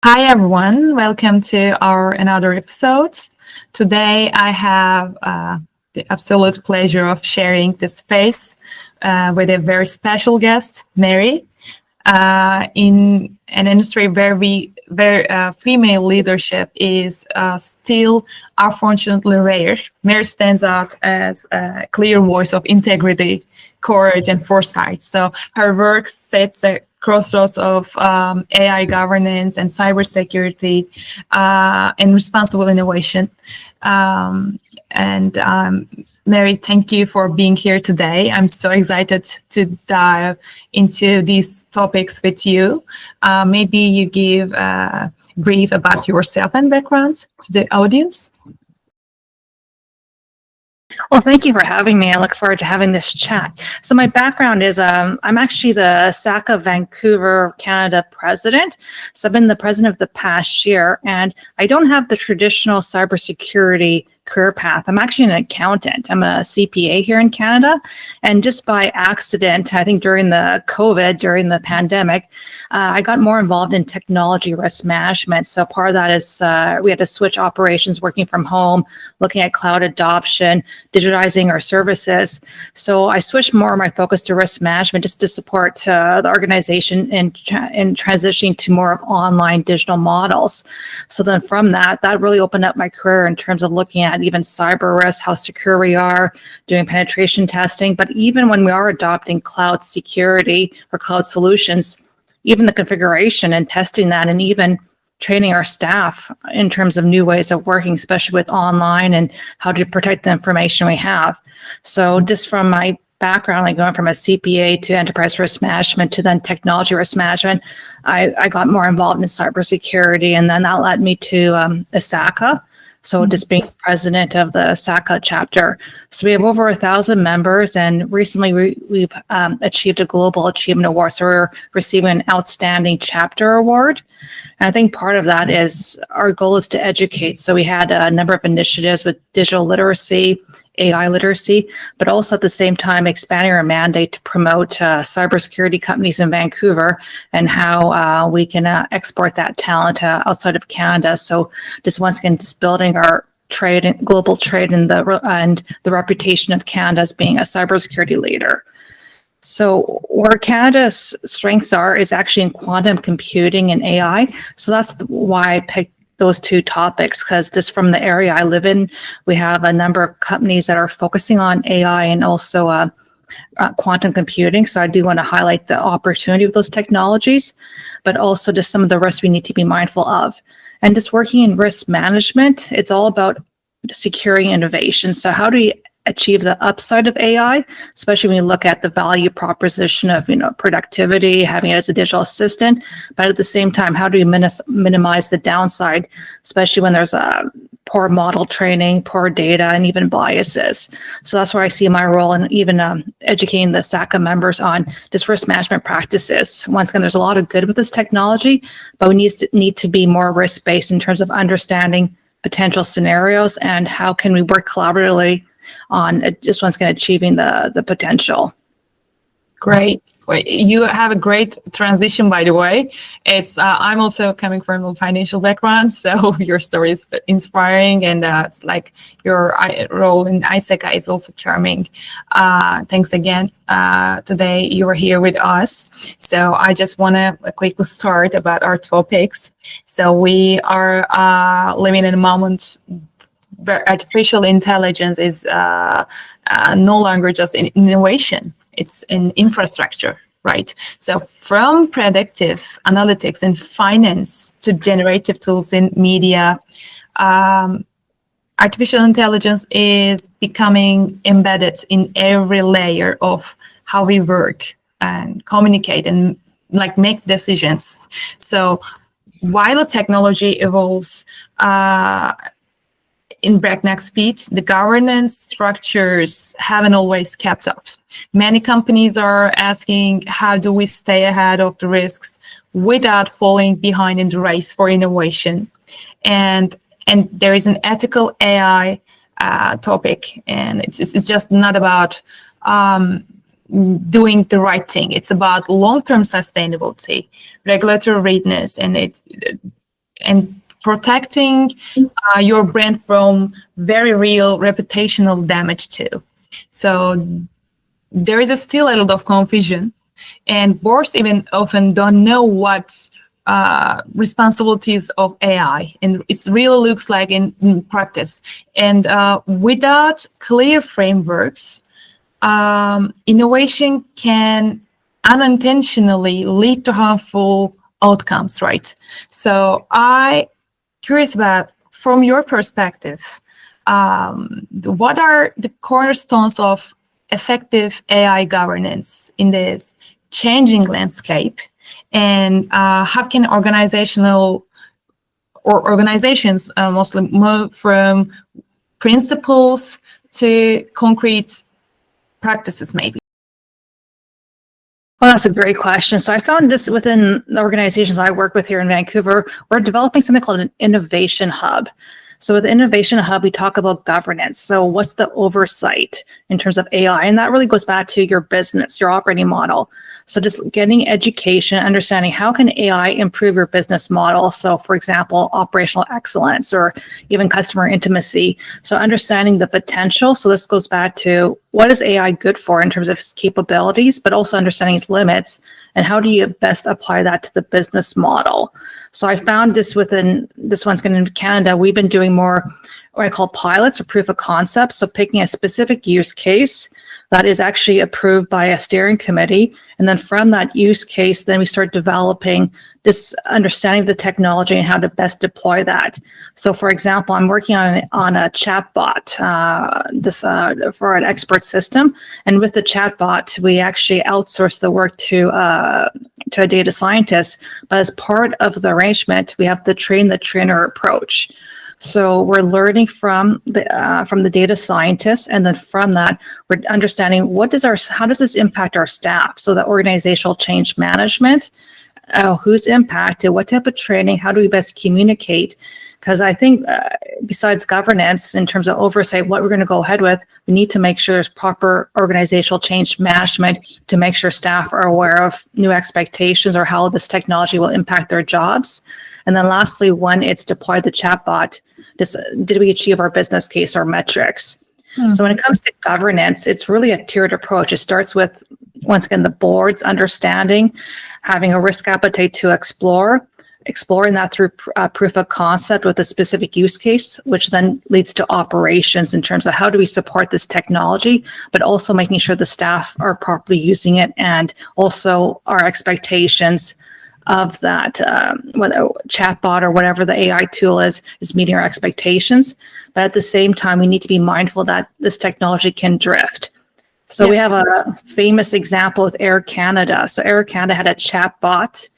Hi everyone, welcome to our another episode. Today I have the absolute pleasure of sharing this space with a very special guest, Mary, in an industry where female leadership is still unfortunately rare. Mary stands out as a clear voice of integrity, courage, and foresight. So her work sets a crossroads of AI governance and cybersecurity and responsible innovation. Mary, thank you for being here today. I'm so excited to dive into these topics with you. Maybe you give a brief about yourself and background to the audience. Well, thank you for having me. I look forward to having this chat. So my background is I'm actually the ISACA Vancouver, Canada president. So I've been the president of the past year, and I don't have the traditional cybersecurity career path. I'm actually an accountant. I'm a CPA here in Canada. And just by accident, I think during the pandemic, I got more involved in technology risk management. So part of that is we had to switch operations working from home, looking at cloud adoption, digitizing our services. So I switched more of my focus to risk management just to support the organization in transitioning to more of online digital models. So then from that really opened up my career in terms of looking at even cyber risk, how secure we are, doing penetration testing. But even when we are adopting cloud security or cloud solutions, even the configuration and testing that, and even training our staff in terms of new ways of working, especially with online and how to protect the information we have. So just from my background, like going from a CPA to enterprise risk management to then technology risk management, I got more involved in cybersecurity, and then that led me to ISACA. So just being president of the ISACA chapter. So we have over 1,000 members, and recently we've achieved a global achievement award. So we're receiving an outstanding chapter award. And I think part of that is our goal is to educate. So we had a number of initiatives with digital literacy, AI literacy, but also at the same time expanding our mandate to promote cybersecurity companies in Vancouver and how we can export that talent outside of Canada. So just once again, just building our trade and global trade and the reputation of Canada as being a cybersecurity leader. So where Canada's strengths are is actually in quantum computing and AI. So that's why I picked those two topics, because just from the area I live in, we have a number of companies that are focusing on AI and also quantum computing. So I do want to highlight the opportunity of those technologies, but also just some of the risks we need to be mindful of. And just working in risk management, it's all about securing innovation. So how do we achieve the upside of AI, especially when you look at the value proposition of productivity, having it as a digital assistant, but at the same time, how do you minimize the downside, especially when there's a poor model training, poor data, and even biases. So that's where I see my role in even educating the ISACA members on just risk management practices. Once again, there's a lot of good with this technology, but we need to be more risk-based in terms of understanding potential scenarios and how can we work collaboratively on just once again achieving the potential. Great. You have a great transition, by the way. It's I'm also coming from a financial background, so your story is inspiring, and it's like your role in ISACA is also charming. Thanks again. Today you are here with us. So I just want to quickly start about our topics. So we are living in a moment where artificial intelligence is no longer just an innovation. It's an infrastructure, right? So from predictive analytics in finance to generative tools in media, artificial intelligence is becoming embedded in every layer of how we work and communicate and make decisions. So while the technology evolves in breakneck speed, the governance structures haven't always kept up. Many companies are asking, how do we stay ahead of the risks without falling behind in the race for innovation? And there is an ethical AI topic, and it's just not about doing the right thing. It's about long-term sustainability, regulatory readiness, and and protecting your brand from very real reputational damage too. So there is still a lot of confusion, and boards even often don't know what responsibilities of AI and it really looks like in practice. And without clear frameworks, innovation can unintentionally lead to harmful outcomes, right? So I curious about, from your perspective, what are the cornerstones of effective AI governance in this changing landscape, and how can organizations mostly move from principles to concrete practices, maybe? Well, that's a great question. So I found this within the organizations I work with here in Vancouver. We're developing something called an innovation hub. So with the innovation hub, we talk about governance. So what's the oversight in terms of AI? And that really goes back to your business, your operating model. So just getting education, understanding how can AI improve your business model? So for example, operational excellence or even customer intimacy. So understanding the potential. So this goes back to what is AI good for in terms of its capabilities, but also understanding its limits and how do you best apply that to the business model? So I found this within, this one's going to Canada, we've been doing more what I call pilots or proof of concept. So picking a specific use case that is actually approved by a steering committee. And then from that use case, then we start developing this understanding of the technology and how to best deploy that. So for example, I'm working on a chatbot for an expert system. And with the chatbot, we actually outsource the work to a data scientist. But as part of the arrangement, we have the train the trainer approach. So we're learning from the data scientists, and then from that, we're understanding how does this impact our staff? So the organizational change management, who's impacted, what type of training, how do we best communicate? Because I think besides governance, in terms of oversight, what we're going to go ahead with, we need to make sure there's proper organizational change management to make sure staff are aware of new expectations or how this technology will impact their jobs. And then lastly, when it's deployed the chatbot, did we achieve our business case or metrics? So when it comes to governance, it's really a tiered approach. It starts with, once again, the board's understanding, having a risk appetite to exploring that through proof of concept with a specific use case, which then leads to operations in terms of how do we support this technology, but also making sure the staff are properly using it, and also our expectations of that, whether chatbot or whatever the AI tool is meeting our expectations. But at the same time, we need to be mindful that this technology can drift. So we have a famous example with Air Canada. So Air Canada had a chatbot,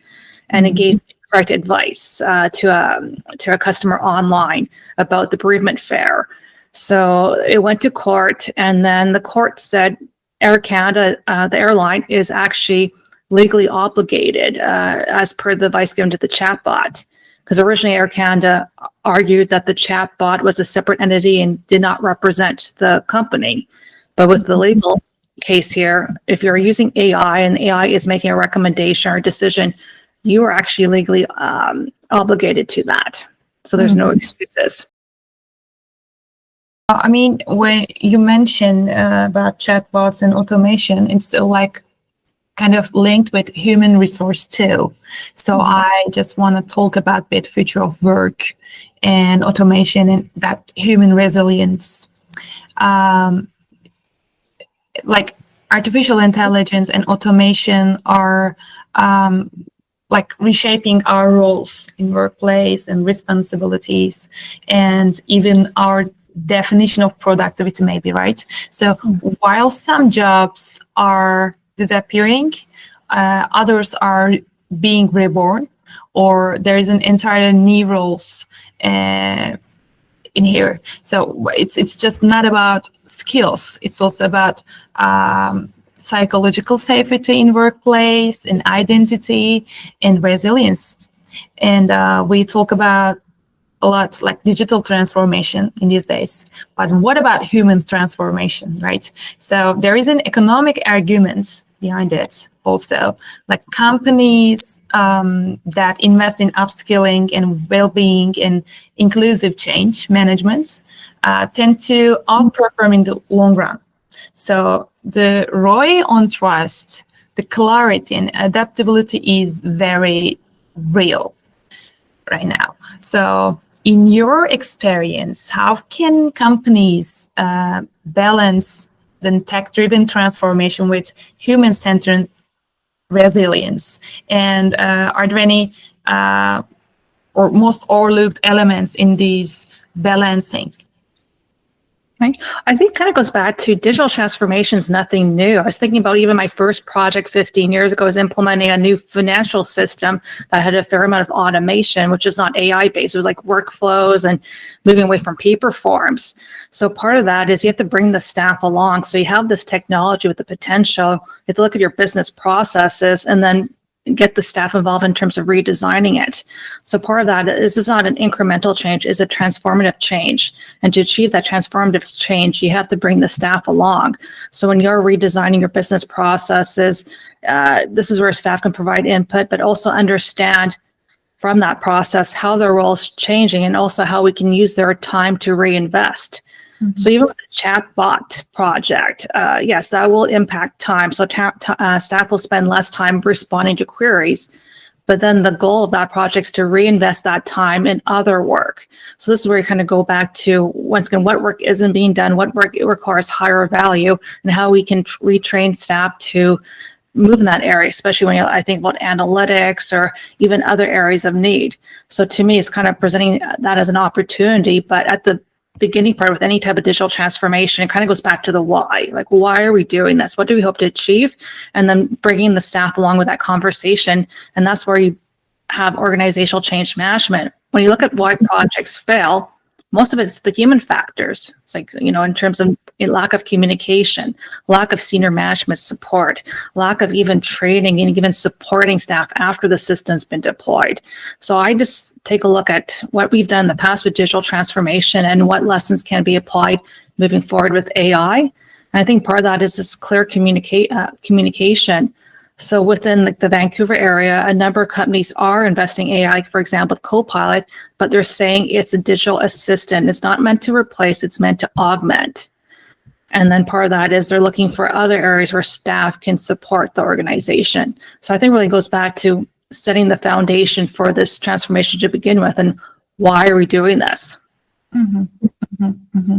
and it gave correct advice to a customer online about the bereavement fare. So it went to court, and then the court said Air Canada, the airline, is actually legally obligated as per the advice given to the chatbot, because originally Air Canada argued that the chatbot was a separate entity and did not represent the company. But with the legal case here, if you're using AI and AI is making a recommendation or a decision, you are actually legally obligated to that. So there's no excuses. I mean, when you mention about chatbots and automation, it's like kind of linked with human resource too. So I just want to talk about a bit future of work and automation and that human resilience. Like artificial intelligence and automation are like reshaping our roles in workplace and responsibilities, and even our definition of productivity, maybe, right? So while some jobs are disappearing, others are being reborn, or there is an entirely new roles in here. So it's just not about skills. It's also about psychological safety in workplace, and identity, and resilience. And we talk about a lot like digital transformation in these days, but what about human transformation, right? So there is an economic argument behind it also. Like companies that invest in upskilling and well-being and inclusive change management tend to outperform in the long run. So the ROI on trust, the clarity and adaptability is very real right now. So in your experience, how can companies balance the tech-driven transformation with human-centered resilience? And are there any or most overlooked elements in these balancing? Right. I think kind of goes back to digital transformation is nothing new. I was thinking about even my first project 15 years ago was implementing a new financial system that had a fair amount of automation, which is not AI based. It was like workflows and moving away from paper forms. So part of that is you have to bring the staff along. So you have this technology with the potential. You have to look at your business processes and then get the staff involved in terms of redesigning it. So part of that is not an incremental change, it's a transformative change. And to achieve that transformative change, you have to bring the staff along. So when you're redesigning your business processes, this is where staff can provide input, but also understand from that process how their role is changing and also how we can use their time to reinvest. Mm-hmm. So even with the chatbot project, yes, that will impact time. So staff will spend less time responding to queries, but then the goal of that project is to reinvest that time in other work. So this is where you kind of go back to once again, what work isn't being done, what work requires higher value, and how we can retrain staff to move in that area, especially when I think about analytics or even other areas of need. So to me, it's kind of presenting that as an opportunity, but at the beginning part with any type of digital transformation, it kind of goes back to the why. Like, why are we doing this? What do we hope to achieve? And then bringing the staff along with that conversation. And that's where you have organizational change management. When you look at why projects fail, most of it's the human factors. It's like, in terms of lack of communication, lack of senior management support, lack of even training and even supporting staff after the system's been deployed. So I just take a look at what we've done in the past with digital transformation and what lessons can be applied moving forward with AI. And I think part of that is this clear communication. So within the Vancouver area, a number of companies are investing AI, for example, with Copilot, but they're saying it's a digital assistant. It's not meant to replace, it's meant to augment. And then part of that is they're looking for other areas where staff can support the organization. So I think it really goes back to setting the foundation for this transformation to begin with and why are we doing this? Mm-hmm. Mm-hmm. Mm-hmm.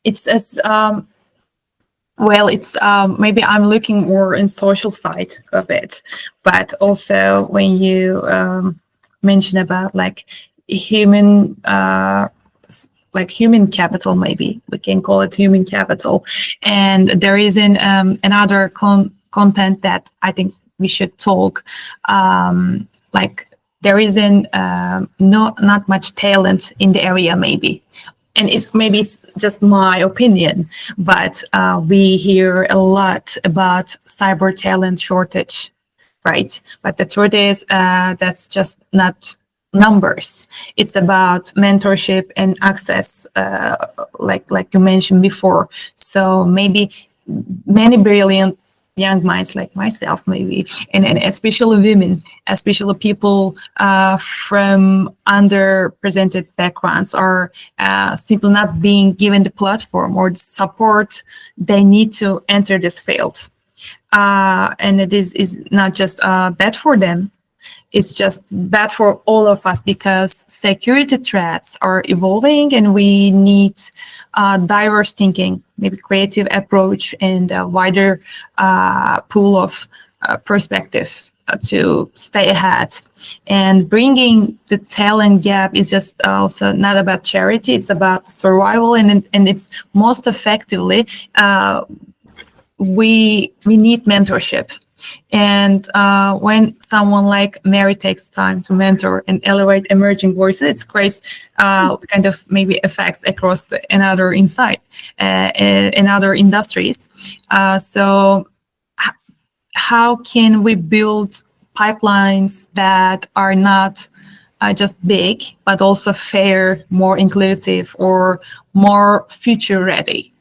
It's maybe I'm looking more in social side of it, but also when you mention about human capital, maybe we can call it human capital, and there is another content that I think we should talk. There isn't not much talent in the area, maybe. And it's just my opinion, but we hear a lot about cyber talent shortage, right? But the truth is that's just not numbers. It's about mentorship and access, like you mentioned before. So maybe many brilliant young minds like myself, maybe, and especially women, especially people from underrepresented backgrounds are simply not being given the platform or the support they need to enter this field. And it is not just bad for them, it's just bad for all of us because security threats are evolving and we need diverse thinking, maybe creative approach and a wider pool of perspective to stay ahead. And bringing the talent gap is just also not about charity, it's about survival, and it's most effectively we need mentorship. And when someone like Mary takes time to mentor and elevate emerging voices, it creates kind of maybe effects across another in other industries. So how can we build pipelines that are not just big, but also fair, more inclusive, or more future ready?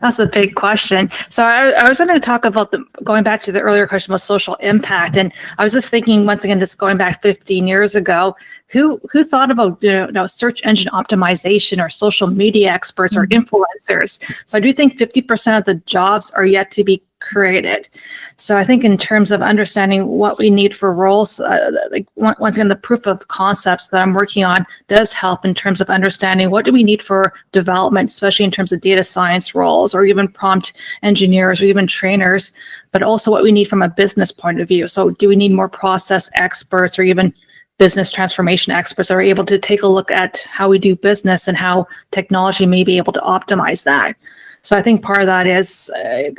That's a big question. So I was going to talk about going back to the earlier question about social impact. And I was just thinking, once again, just going back 15 years ago, who thought about search engine optimization or social media experts or influencers? So I do think 50% of the jobs are yet to be created. So I think in terms of understanding what we need for roles, once again, the proof of concepts that I'm working on does help in terms of understanding what do we need for development, especially in terms of data science roles or even prompt engineers or even trainers, but also what we need from a business point of view. So do we need more process experts or even business transformation experts that are able to take a look at how we do business and how technology may be able to optimize that? So I think part of that is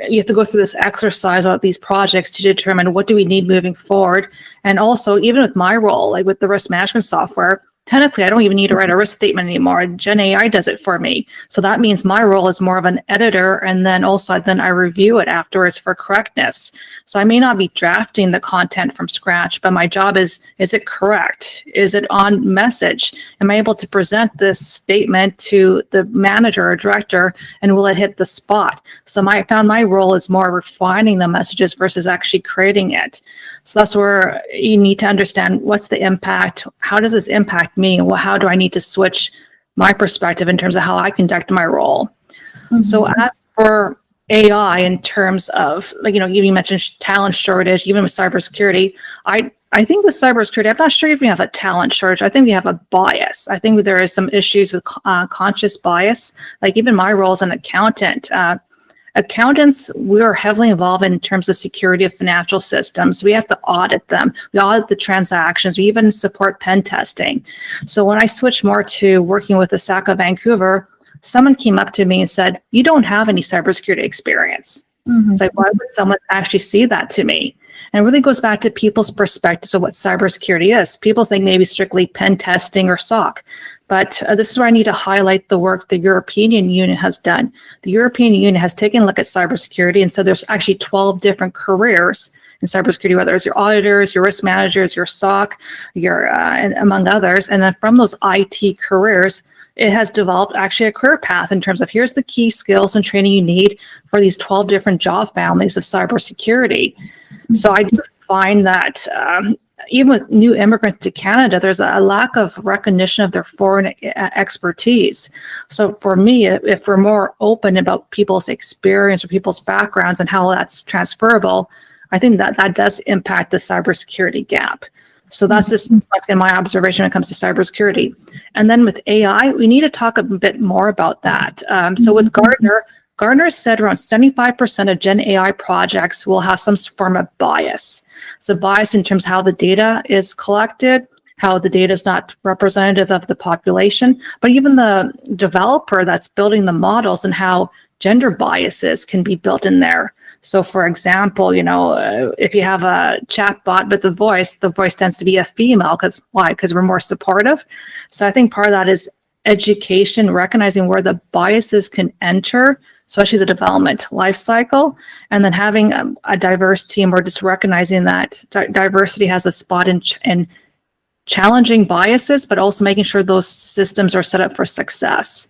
you have to go through this exercise of these projects to determine what do we need moving forward. And also, even with my role, like with the risk management software, technically, I don't even need to write a risk statement anymore. Gen AI does it for me. So that means my role is more of an editor, and then I review it afterwards for correctness. So I may not be drafting the content from scratch, but my job is it correct? Is it on message? Am I able to present this statement to the manager or director, and will it hit the spot? So I found my role is more refining the messages versus actually creating it. So that's where you need to understand what's the impact, how does this impact me, and how do I need to switch my perspective in terms of how I conduct my role. So as for AI in terms of, you mentioned talent shortage, even with cybersecurity, I think with cybersecurity, I'm not sure if we have a talent shortage. I think we have a bias. I think there is some issues with conscious bias. Like even my role as an accountant, accountants, we're heavily involved in terms of security of financial systems. We have to audit them. We audit the transactions. We even support pen testing. So when I switched more to working with ISACA Vancouver, someone came up to me and said, "You don't have any cybersecurity experience." It's like, why would someone actually say that to me? And it really goes back to people's perspectives of what cybersecurity is. People think maybe strictly pen testing or SOC. But this is where I need to highlight the work the European Union has done. The European Union has taken a look at cybersecurity and said there's actually 12 different careers in cybersecurity, whether it's your auditors, your risk managers, your SOC, and among others. And then from those IT careers, it has developed actually a career path in terms of here's the key skills and training you need for these 12 different job families of cybersecurity. So I do find that even with new immigrants to Canada, there's a lack of recognition of their foreign expertise. So for me, if we're more open about people's experience or people's backgrounds and how that's transferable, I think that does impact the cybersecurity gap. So that's just my observation when it comes to cybersecurity. And then with AI, we need to talk a bit more about that. So with Gartner said around 75% of Gen AI projects will have some form of bias. So bias in terms of how the data is collected, how the data is not representative of the population, but even the developer that's building the models and how gender biases can be built in there. So for example, if you have a chat bot with the voice tends to be a female. Why? Because we're more supportive. So I think part of that is education, recognizing where the biases can enter, especially the development life cycle, and then having a diverse team, or just recognizing that diversity has a spot in challenging biases, but also making sure those systems are set up for success.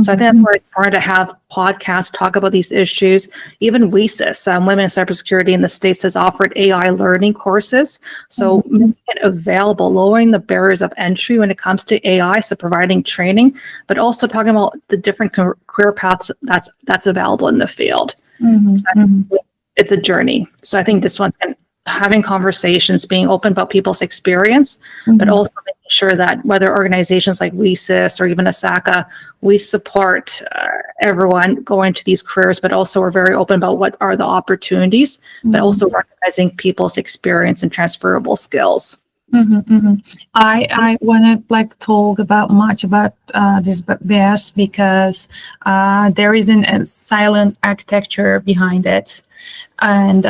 So I think that's where it's important to have podcasts talk about these issues. Even WISIS, Women in Cybersecurity in the States, has offered AI learning courses. So making it available, lowering the barriers of entry when it comes to AI, so providing training, but also talking about the different career paths that's available in the field. So I think it's a journey. So I think this one's having conversations, being open about people's experience, but also making sure that whether organizations like WISIS or even ISACA, we support everyone going to these careers, but also we're very open about what are the opportunities, but also recognizing people's experience and transferable skills. I want to talk about this bias because there isn't a silent architecture behind it, and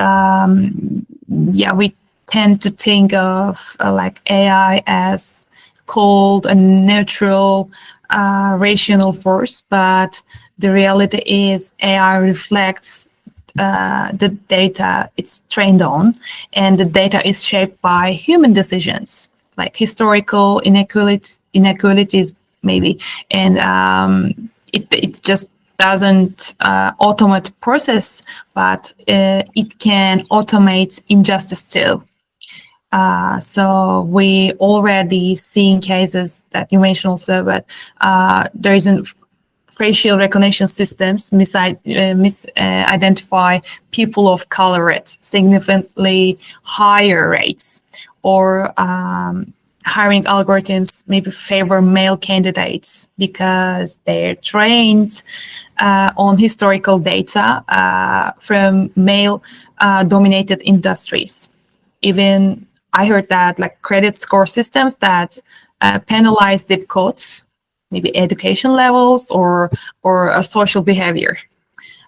we tend to think of AI as cold and neutral, rational force, but the reality is AI reflects the data it's trained on, and the data is shaped by human decisions, like historical inequalities maybe, and it just doesn't automate process, but it can automate injustice too. So we already seeing cases that you mentioned also, but there isn't facial recognition systems misidentify people of color at significantly higher rates, or hiring algorithms maybe favor male candidates because they're trained on historical data from male-dominated industries. Even I heard that like credit score systems that penalize zip codes, maybe education levels or a social behavior.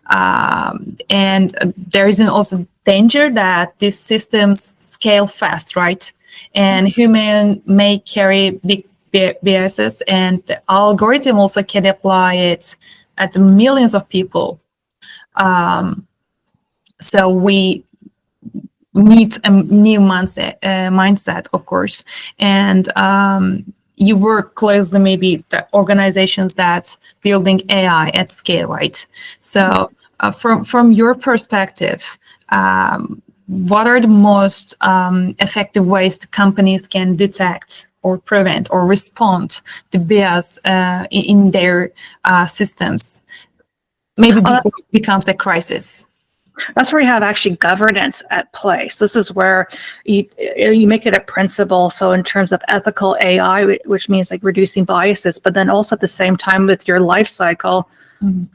And there is an also danger that these systems scale fast, right? And human may carry big biases, and the algorithm also can apply it at millions of people. So we need a new mindset, of course. And you work closely, maybe the organizations that building AI at scale, right? So from your perspective, what are the most effective ways the companies can detect or prevent or respond to bias in their systems, maybe before it becomes a crisis? That's where you have actually governance at play. So this is where you make it a principle. So in terms of ethical AI, which means like reducing biases, but then also at the same time with your life cycle,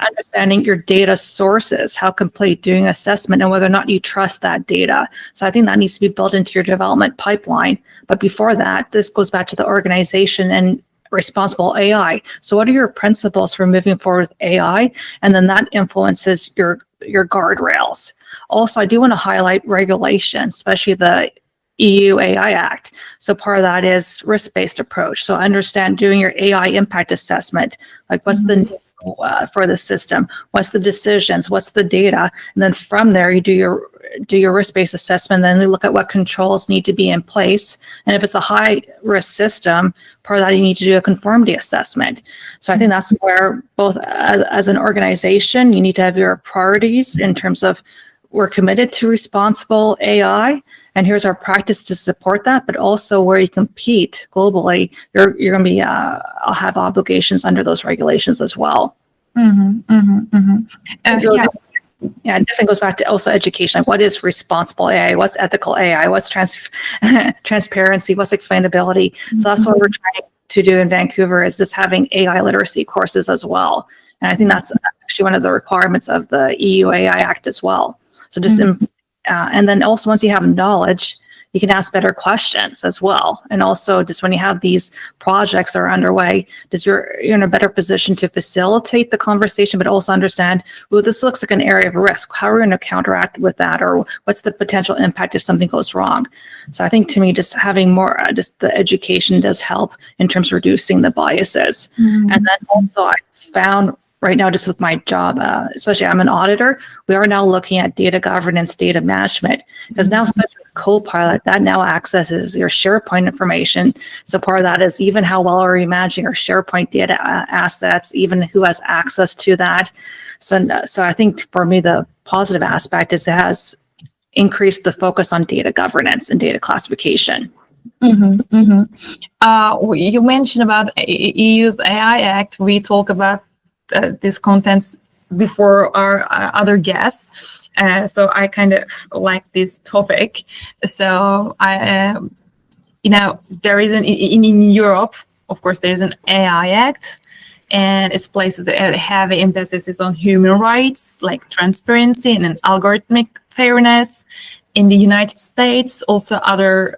understanding your data sources, how complete, doing assessment, and whether or not you trust that data. So I think that needs to be built into your development pipeline. But before that, this goes back to the organization and responsible AI. So what are your principles for moving forward with AI? And then that influences your guardrails. Also, I do want to highlight regulation, especially the EU AI Act. So part of that is risk-based approach. So understand doing your AI impact assessment, like what's the need for the system, what's the decisions, what's the data, and then from there you do your risk-based assessment. Then you look at what controls need to be in place, and if it's a high-risk system, part of that you need to do a conformity assessment. So I think that's where both as an organization you need to have your priorities in terms of we're committed to responsible AI, and here's our practice to support that. But also where you compete globally, you're going to be have obligations under those regulations as well. Yeah, it definitely goes back to also education. Like what is responsible AI? What's ethical AI? What's transparency? What's explainability? So that's what we're trying to do in Vancouver, is just having AI literacy courses as well. And I think that's actually one of the requirements of the EU AI Act as well. So just and then also once you have knowledge, you can ask better questions as well. And also just when you have these projects that are underway, you're in a better position to facilitate the conversation, but also understand, well, this looks like an area of risk. How are we going to counteract with that? Or what's the potential impact if something goes wrong? So I think to me, just having more, just the education does help in terms of reducing the biases. And then also I found right now, just with my job, especially I'm an auditor, we are now looking at data governance, data management, because now, especially with Copilot, that now accesses your SharePoint information. So part of that is even how well are we managing our SharePoint data assets, even who has access to that. So I think for me, the positive aspect is it has increased the focus on data governance and data classification. You mentioned about EU's AI Act. We talk about these contents before our other guests, so I kind of like this topic. So I, there is in Europe, of course, there is an AI Act, and it places a heavy emphasis on human rights, like transparency and algorithmic fairness. In the United States, also other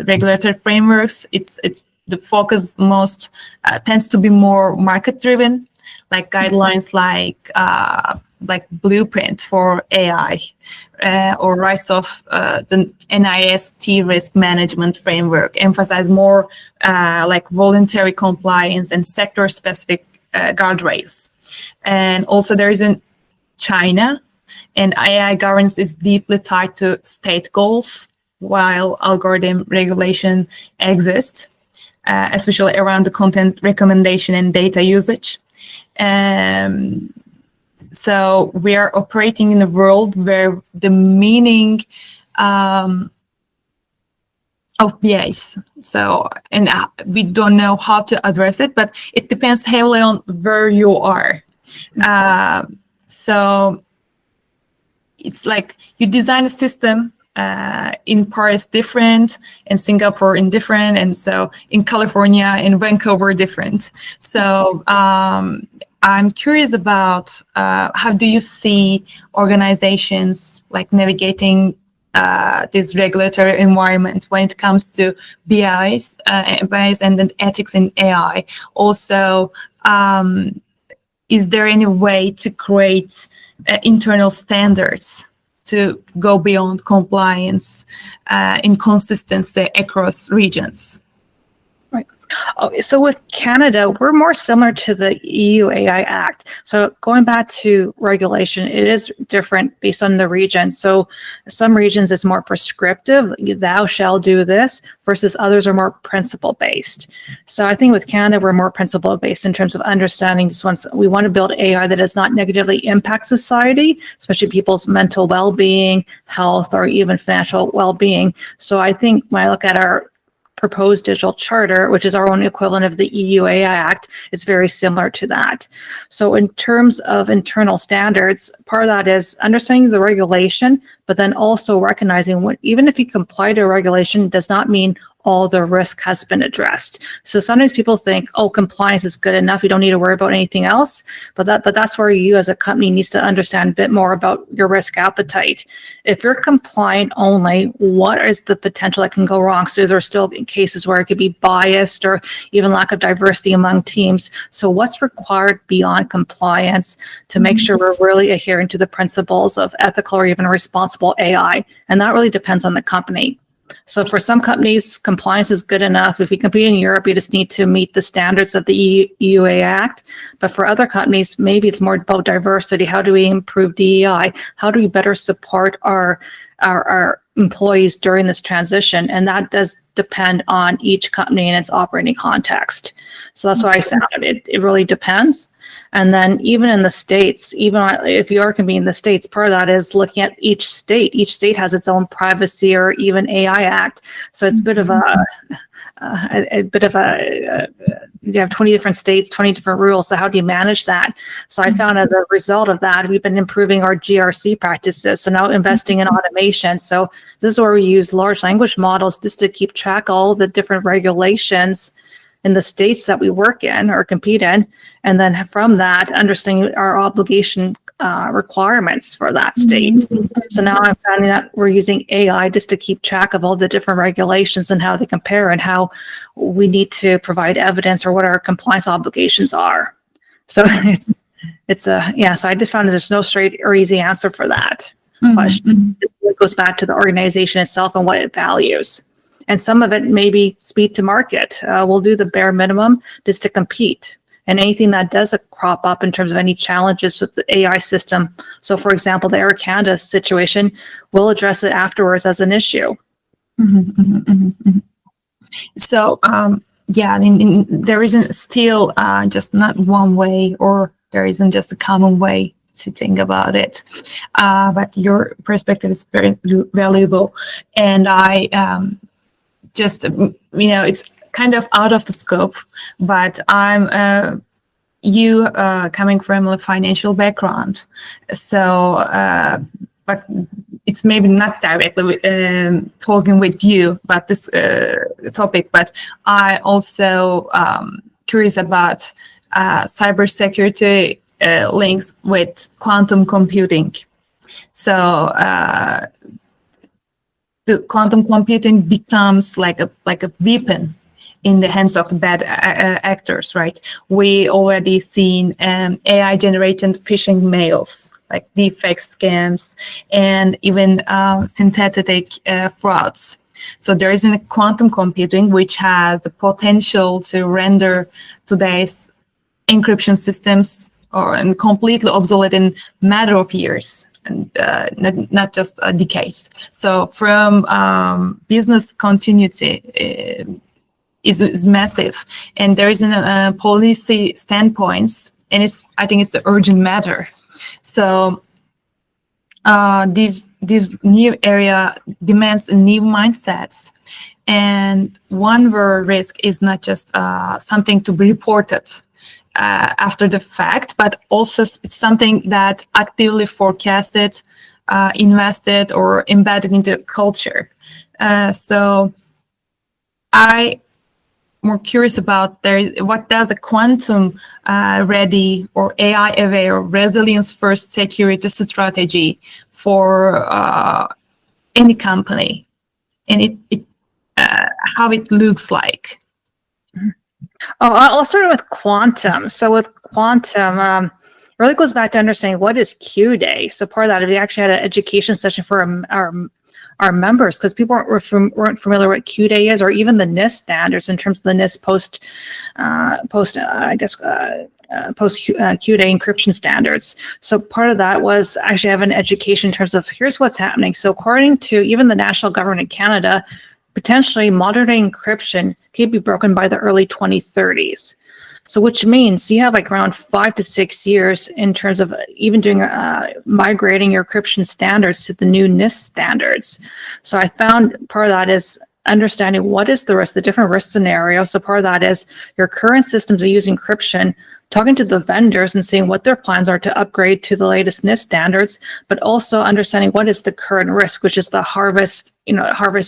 regulatory frameworks, it's the focus most tends to be more market driven, like guidelines like blueprint for AI or rights of the NIST risk management framework emphasize more like voluntary compliance and sector specific guardrails. And also there is in China, and AI governance is deeply tied to state goals, while algorithm regulation exists, especially around the content recommendation and data usage. So we are operating in a world where the meaning of BAs. So, and we don't know how to address it, but it depends heavily on where you are. So it's like you design a system in Paris different, in Singapore in different, and so in California, in Vancouver different. So I'm curious about how do you see organizations like navigating this regulatory environment when it comes to BIs and then ethics in AI. Also, is there any way to create internal standards to go beyond compliance in consistency across regions? Right. Oh, so with Canada, we're more similar to the EU AI Act. So going back to regulation, it is different based on the region. So some regions is more prescriptive, thou shall do this, versus others are more principle-based. So I think with Canada, we're more principle-based in terms of understanding this once we want to build AI that does not negatively impact society, especially people's mental well-being, health, or even financial well-being. So I think when I look at our proposed digital charter, which is our own equivalent of the EU AI Act, is very similar to that. So in terms of internal standards, part of that is understanding the regulation, but then also recognizing what, even if you comply to a regulation, does not mean all the risk has been addressed. So sometimes people think, oh, compliance is good enough, you don't need to worry about anything else. But that's where you as a company needs to understand a bit more about your risk appetite. If you're compliant only, what is the potential that can go wrong? So there are still cases where it could be biased or even lack of diversity among teams. So what's required beyond compliance to make sure we're really adhering to the principles of ethical or even responsible AI? And that really depends on the company. So for some companies, compliance is good enough. If you compete in Europe, you just need to meet the standards of the EU AI Act. But for other companies, maybe it's more about diversity. How do we improve DEI? How do we better support our employees during this transition? And that does depend on each company and its operating context. So that's why I found it really depends. And then even in the States, even if you are competing in the States, part of that is looking at each state. Each state has its own privacy or even AI act. So it's a bit of you have 20 different states, 20 different rules. So how do you manage that? So I found as a result of that, we've been improving our GRC practices. So now investing in automation. So this is where we use large language models just to keep track of all the different regulations in the states that we work in or compete in. And then from that, understanding our obligation requirements for that state. So now I'm finding that we're using AI just to keep track of all the different regulations and how they compare and how we need to provide evidence or what our compliance obligations are. So so I just found that there's no straight or easy answer for that question. It goes back to the organization itself and what it values. And some of it may be speed to market. We'll do the bare minimum just to compete. And anything that does crop up in terms of any challenges with the AI system. So for example, the Air Canada situation, we'll address it afterwards as an issue. So, there isn't still just not one way, or there isn't just a common way to think about it. But your perspective is very valuable. And I just, it's kind of out of the scope, but I'm you coming from a financial background, so but it's maybe not directly talking with you about this topic, but I also curious about cybersecurity links with quantum computing. So the quantum computing becomes like a weapon in the hands of the bad actors, right? We already seen AI-generated phishing mails, like deepfake scams, and even synthetic frauds. So there is a quantum computing which has the potential to render today's encryption systems completely obsolete in a matter of years. And not just decades. So from business continuity is massive, and there is a policy standpoints and I think it's the urgent matter. So this new area demands new mindsets, and one where risk is not just something to be reported after the fact, but also it's something that actively forecasted, invested, or embedded into culture. So I'm more curious about what does a quantum ready or AI aware resilience first security strategy for any company, and how it looks like. Oh, I'll start with quantum. So with quantum, really goes back to understanding what is Q Day. So part of that, we actually had an education session for our members, because people weren't familiar what Q Day is, or even the NIST standards in terms of the NIST post Q Day encryption standards. So part of that was actually have an education in terms of here's what's happening. So according to even the national government in Canada, potentially modern day encryption can be broken by the early 2030s. So which means you have like around 5 to 6 years in terms of even doing migrating your encryption standards to the new NIST standards. So I found part of that is understanding what is the risk, the different risk scenarios. So part of that is your current systems are using encryption, talking to the vendors and seeing what their plans are to upgrade to the latest NIST standards, but also understanding what is the current risk, which is the harvest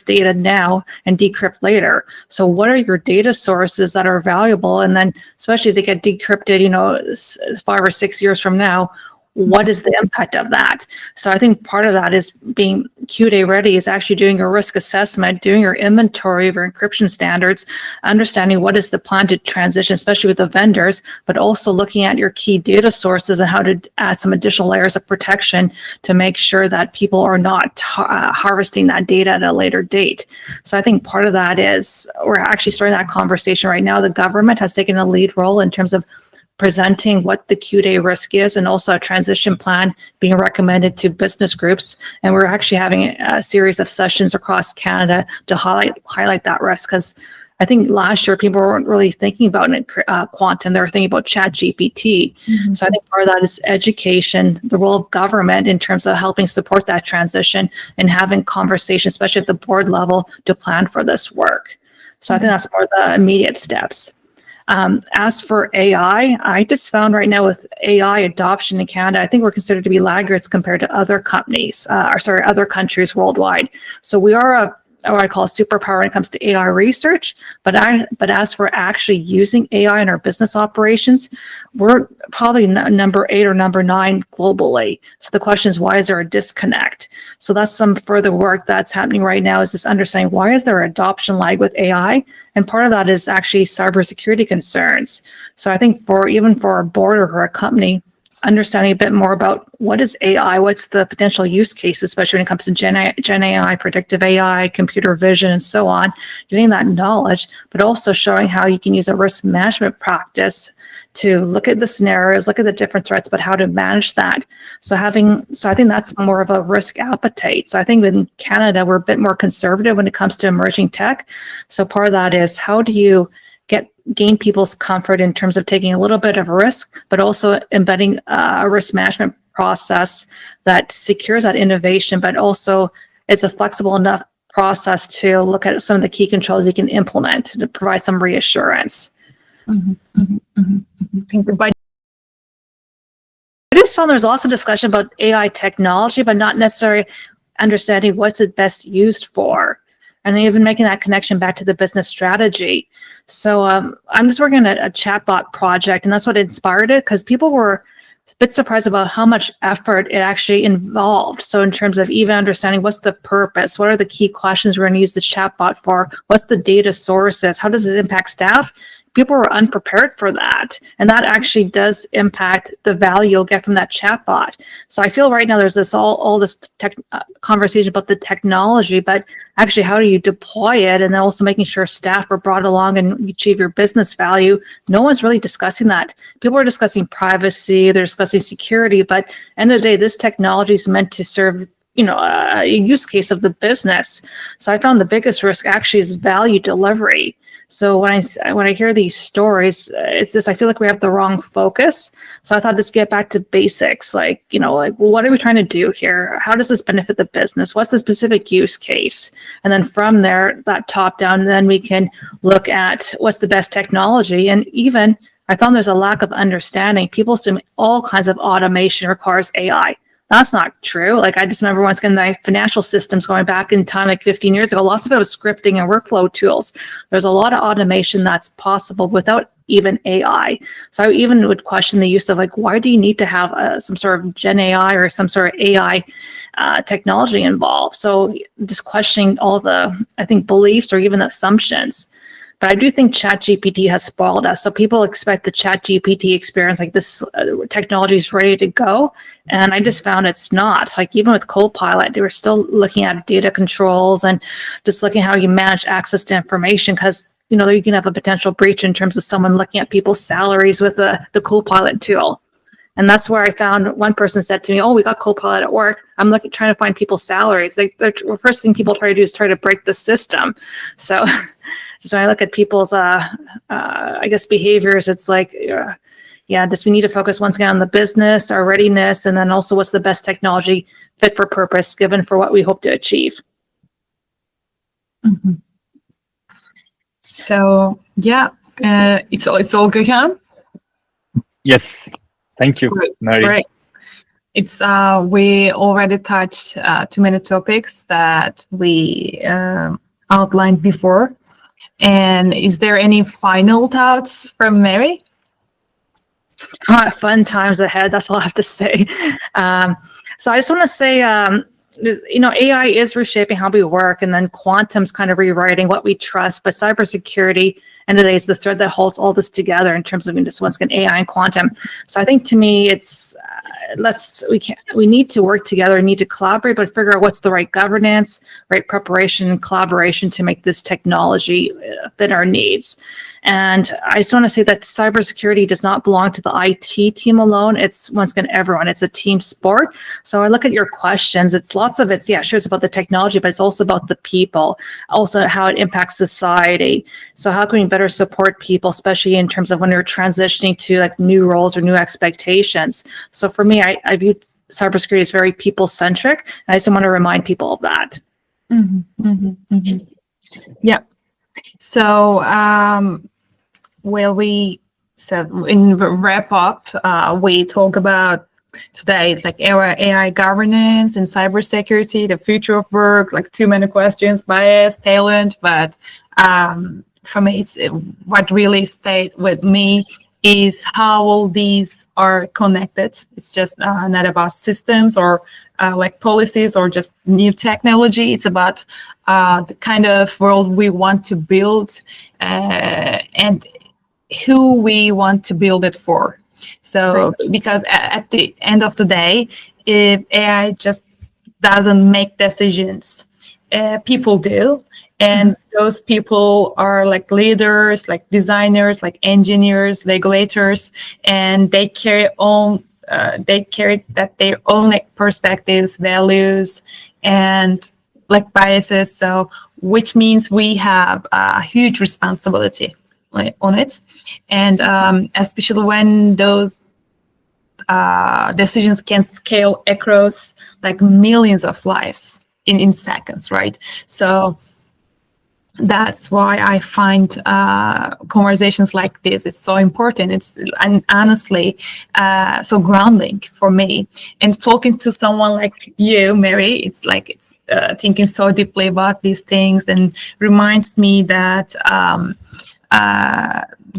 data now and decrypt later. So what are your data sources that are valuable? And then especially if they get decrypted, 5 or 6 years from now, what is the impact of that? So I think part of that is being Q-Day ready is actually doing a risk assessment, doing your inventory of your encryption standards, understanding what is the plan to transition, especially with the vendors, but also looking at your key data sources and how to add some additional layers of protection to make sure that people are not harvesting that data at a later date. So I think part of that is we're actually starting that conversation right now. The government has taken a lead role in terms of presenting what the Q-Day risk is, and also a transition plan being recommended to business groups. And we're actually having a series of sessions across Canada to highlight that risk, because I think last year people weren't really thinking about quantum. They were thinking about ChatGPT. Mm-hmm. So I think part of that is education, the role of government in terms of helping support that transition and having conversations, especially at the board level, to plan for this work. So I think that's part of the immediate steps. As for AI, I just found right now with AI adoption in Canada, I think we're considered to be laggards compared to other other countries worldwide. So we are what I call a superpower when it comes to AI research, but as for actually using AI in our business operations, we're probably number 8 or number 9 globally. So the question is, why is there a disconnect? So that's some further work that's happening right now, is this understanding why is there adoption lag with AI? And part of that is actually cybersecurity concerns. So I think even for our board or for a company, understanding a bit more about what is AI, what's the potential use cases, especially when it comes to Gen AI, predictive AI, computer vision, and so on, getting that knowledge, but also showing how you can use a risk management practice to look at the scenarios, look at the different threats, but how to manage that. So I think that's more of a risk appetite. So I think in Canada, we're a bit more conservative when it comes to emerging tech. So part of that is how do you gain people's comfort in terms of taking a little bit of risk, but also embedding a risk management process that secures that innovation, but also it's a flexible enough process to look at some of the key controls you can implement to provide some reassurance. Mm-hmm, mm-hmm, mm-hmm. I just found there's also discussion about AI technology, but not necessarily understanding what's it best used for. And even making that connection back to the business strategy. So I'm just working on a chatbot project, and that's what inspired it, because people were a bit surprised about how much effort it actually involved. So in terms of even understanding what's the purpose, what are the key questions we're going to use the chatbot for, what's the data sources, how does this impact staff? People were unprepared for that. And that actually does impact the value you'll get from that chatbot. So I feel right now there's this all this conversation about the technology, but actually how do you deploy it? And then also making sure staff are brought along and achieve your business value. No one's really discussing that. People are discussing privacy, they're discussing security, but end of the day, this technology is meant to serve a use case of the business. So I found the biggest risk actually is value delivery. So when I hear these stories, it's this, I feel like we have the wrong focus. So I thought let's get back to basics, like, well, what are we trying to do here? How does this benefit the business? What's the specific use case? And then from there, that top down, then we can look at what's the best technology. And even I found there's a lack of understanding. People assume all kinds of automation requires AI. That's not true. Like I just remember once again, the financial systems going back in time, like 15 years ago, lots of it was scripting and workflow tools. There's a lot of automation that's possible without even AI. So I even would question the use of like, why do you need to have some sort of Gen AI or some sort of AI technology involved? So just questioning all the, I think, beliefs or even assumptions. But I do think ChatGPT has spoiled us. So people expect the ChatGPT experience, like this technology is ready to go. And I just found it's not. Like even with Copilot, they were still looking at data controls and just looking how you manage access to information because, you can have a potential breach in terms of someone looking at people's salaries with the Copilot tool. And that's where I found one person said to me, "Oh, we got Copilot at work. I'm trying to find people's salaries." Like the first thing people try to do is try to break the system. So when I look at people's, I guess, behaviors, it's like, just we need to focus once again on the business, our readiness, and then also what's the best technology fit for purpose given for what we hope to achieve. Mm-hmm. So it's all good, huh? Yes, thank you, Mary. Great. It's we already touched too many topics that we outlined before. And is there any final thoughts from Mary? Fun times ahead. That's all I have to say. So I just want to say, AI is reshaping how we work, and then quantum's kind of rewriting what we trust. But cybersecurity, end of the day, is the thread that holds all this together in terms of just once again AI and quantum. So I think to me, it's we need to work together, need to collaborate, but figure out what's the right governance, right preparation, and collaboration to make this technology fit our needs. And I just want to say that cybersecurity does not belong to the IT team alone. It's once again everyone. It's a team sport. So I look at your questions. It's lots of it's it's about the technology, but it's also about the people, also how it impacts society. So how can we better support people, especially in terms of when they're transitioning to like new roles or new expectations? So for me, I view cybersecurity as very people-centric, and I just want to remind people of that. Mm-hmm, mm-hmm, mm-hmm. Yeah. So, in wrap up, we talk about today, it's like AI governance and cybersecurity, the future of work, like too many questions, bias, talent. But for me, it's what really stayed with me is how all these are connected. It's just not about systems or like policies or just new technology. It's about the kind of world we want to build and who we want to build it for. So, because at the end of the day, if AI just doesn't make decisions, people do. And those people are like leaders, like designers, like engineers, regulators, and they carry their own like perspectives, values, and like biases. So, which means we have a huge responsibility on it, and especially when those decisions can scale across like millions of lives in seconds, right? So that's why I find conversations like this is so important. It's and honestly so grounding for me. And talking to someone like you, Mary, it's like it's thinking so deeply about these things and reminds me that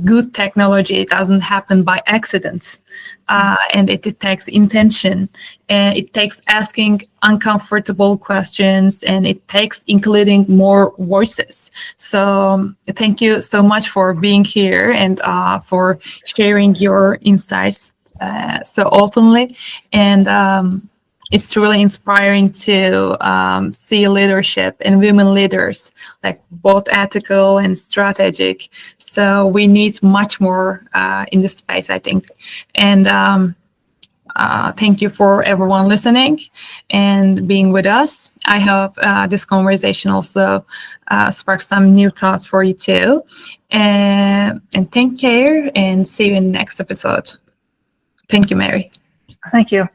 good technology doesn't happen by accident, and it takes intention, and it takes asking uncomfortable questions, and it takes including more voices. So thank you so much for being here and for sharing your insights so openly. And it's really inspiring to see leadership and women leaders, like both ethical and strategic. So we need much more in this space, I think. And thank you for everyone listening and being with us. I hope this conversation also sparks some new thoughts for you too. And take care and see you in the next episode. Thank you, Mary. Thank you.